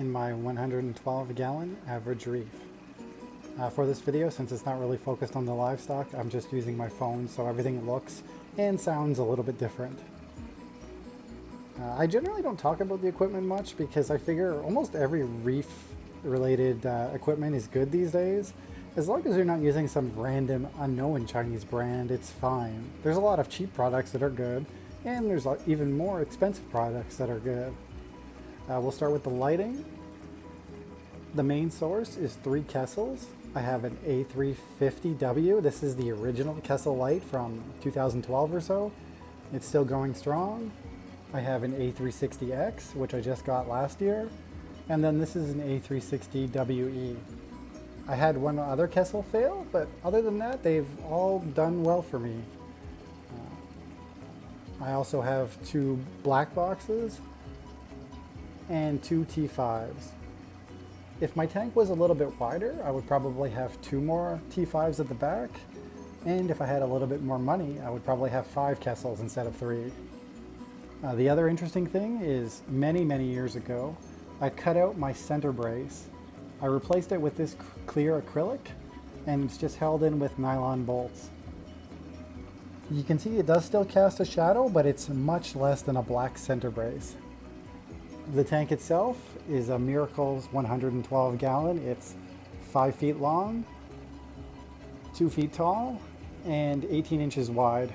in my 112 gallon Average Reef. For this video, since it's not really focused on the livestock, I'm just using my phone so everything looks and sounds a little bit different. I generally don't talk about the equipment much because I figure almost every reef related equipment is good these days. As long as you're not using some random unknown Chinese brand, it's fine. There's a lot of cheap products that are good, and there's even more expensive products that are good. We'll start with the lighting. The main source is 3 Kessels. I have an A350W. This is the original Kessel light from 2012 or so. It's still going strong. I have an A360X, which I just got last year. And then this is an A360WE. I had one other Kessel fail, but other than that, they've all done well for me. I also have 2 black boxes and 2 T5s. If my tank was a little bit wider, I would probably have 2 more T5s at the back. And if I had a little bit more money, I would probably have 5 Kessels instead of 3. The other interesting thing is many years ago, I cut out my center brace. I replaced it with this clear acrylic, and it's just held in with nylon bolts. You can see it does still cast a shadow, but it's much less than a black center brace. The tank itself is a Miracles 112 gallon. It's 5 feet long, 2 feet tall, and 18 inches wide.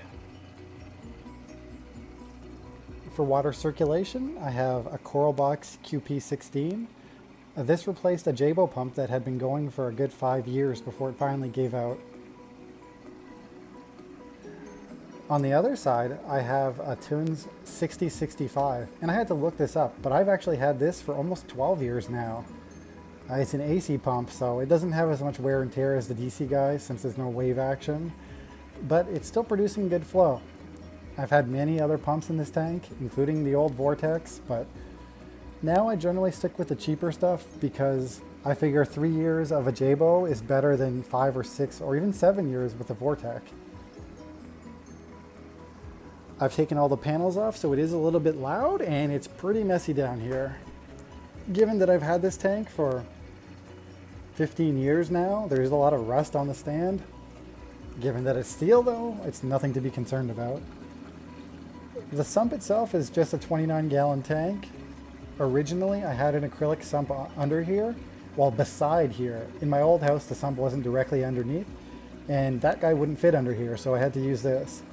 For water circulation, I have a Coralbox QP16. This replaced a Jabo pump that had been going for a good 5 years before it finally gave out. On the other side, I have a Tunes 6065, and I had to look this up, but I've actually had this for almost 12 years now. It's an AC pump, so it doesn't have as much wear and tear as the DC guys since there's no wave action, but it's still producing good flow. I've had many other pumps in this tank, including the old Vortex, but now I generally stick with the cheaper stuff because I figure 3 years of a Jabo is better than 5 or 6 or even 7 years with a Vortex. I've taken all the panels off, so it is a little bit loud and it's pretty messy down here. Given that I've had this tank for 15 years now, there's a lot of rust on the stand. Given that it's steel though, it's nothing to be concerned about. The sump itself is just a 29 gallon tank. Originally, I had an acrylic sump under here, while beside here. In my old house, the sump wasn't directly underneath, and that guy wouldn't fit under here, so I had to use this.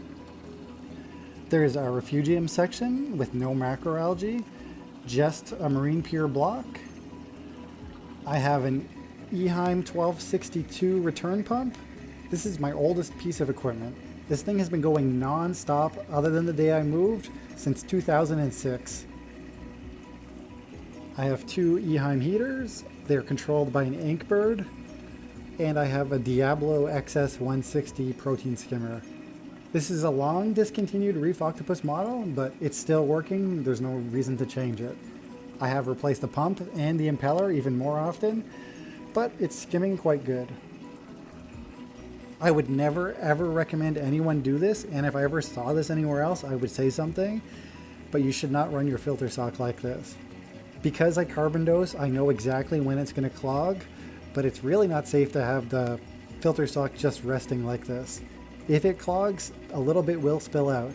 There's a refugium section with no macroalgae, just a marine pure block. I have an Eheim 1262 return pump. This is my oldest piece of equipment. This thing has been going non-stop, other than the day I moved, since 2006. I have 2 Eheim heaters. They're controlled by an Inkbird. And I have a Diablo XS 160 protein skimmer. This is a long discontinued Reef Octopus model, but it's still working. There's no reason to change it. I have replaced the pump and the impeller even more often, but it's skimming quite good. I would never ever recommend anyone do this, and if I ever saw this anywhere else, I would say something, but you should not run your filter sock like this. Because I carbon dose, I know exactly when it's going to clog, but it's really not safe to have the filter sock just resting like this. If it clogs, a little bit will spill out.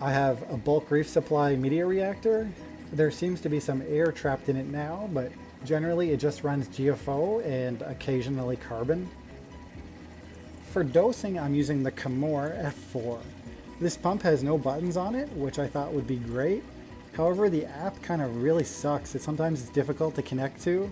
I have a bulk reef supply media reactor. There seems to be some air trapped in it now, but generally it just runs GFO and occasionally carbon. For dosing, I'm using the Camor F4. This pump has no buttons on it, which I thought would be great. However, the app kind of really sucks. Sometimes it's difficult to connect to.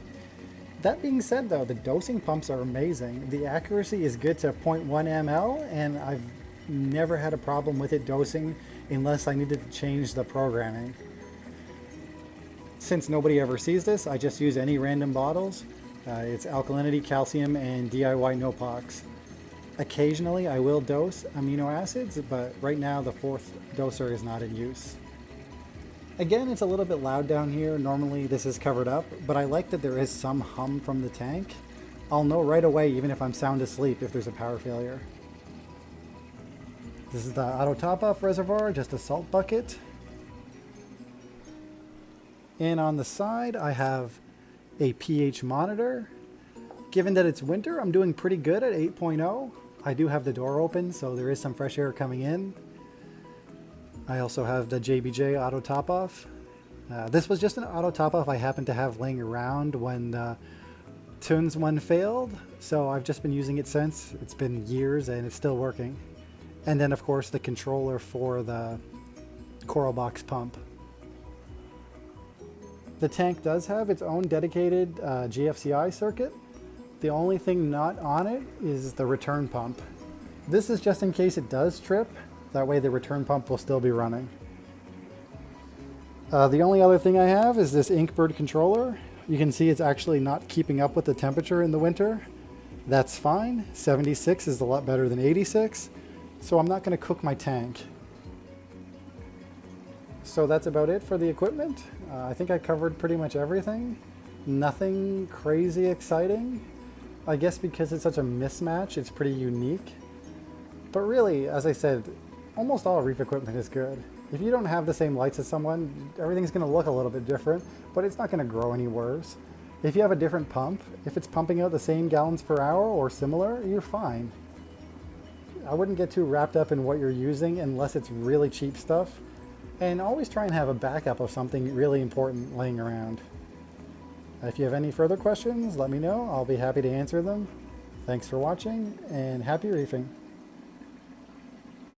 That being said though, the dosing pumps are amazing. The accuracy is good to 0.1 ml, and I've never had a problem with it dosing unless I needed to change the programming. Since nobody ever sees this, I just use any random bottles. It's alkalinity, calcium, and DIY no-pox. Occasionally I will dose amino acids, but right now the 4th doser is not in use. Again, it's a little bit loud down here. Normally this is covered up, but I like that there is some hum from the tank. I'll know right away even if I'm sound asleep if there's a power failure. This is the auto top-off reservoir, just a salt bucket. And on the side, I have a pH monitor. Given that it's winter, I'm doing pretty good at 8.0. I do have the door open, so there is some fresh air coming in. I also have the JBJ auto top off. This was just an auto top off I happened to have laying around when the Tunes one failed, so I've just been using it since. It's been years and it's still working. And then of course the controller for the Coral Box pump. The tank does have its own dedicated GFCI circuit. The only thing not on it is the return pump. This is just in case it does trip. That way the return pump will still be running. The only other thing I have is this Inkbird controller. You can see it's actually not keeping up with the temperature in the winter. That's fine. 76 is a lot better than 86. So I'm not going to cook my tank. So that's about it for the equipment. I think I covered pretty much everything. Nothing crazy exciting. I guess because it's such a mismatch, it's pretty unique. But really, as I said, almost all reef equipment is good. If you don't have the same lights as someone, everything's going to look a little bit different, but it's not going to grow any worse. If you have a different pump, if it's pumping out the same gallons per hour or similar, you're fine. I wouldn't get too wrapped up in what you're using unless it's really cheap stuff. And always try and have a backup of something really important laying around. If you have any further questions, let me know. I'll be happy to answer them. Thanks for watching and happy reefing.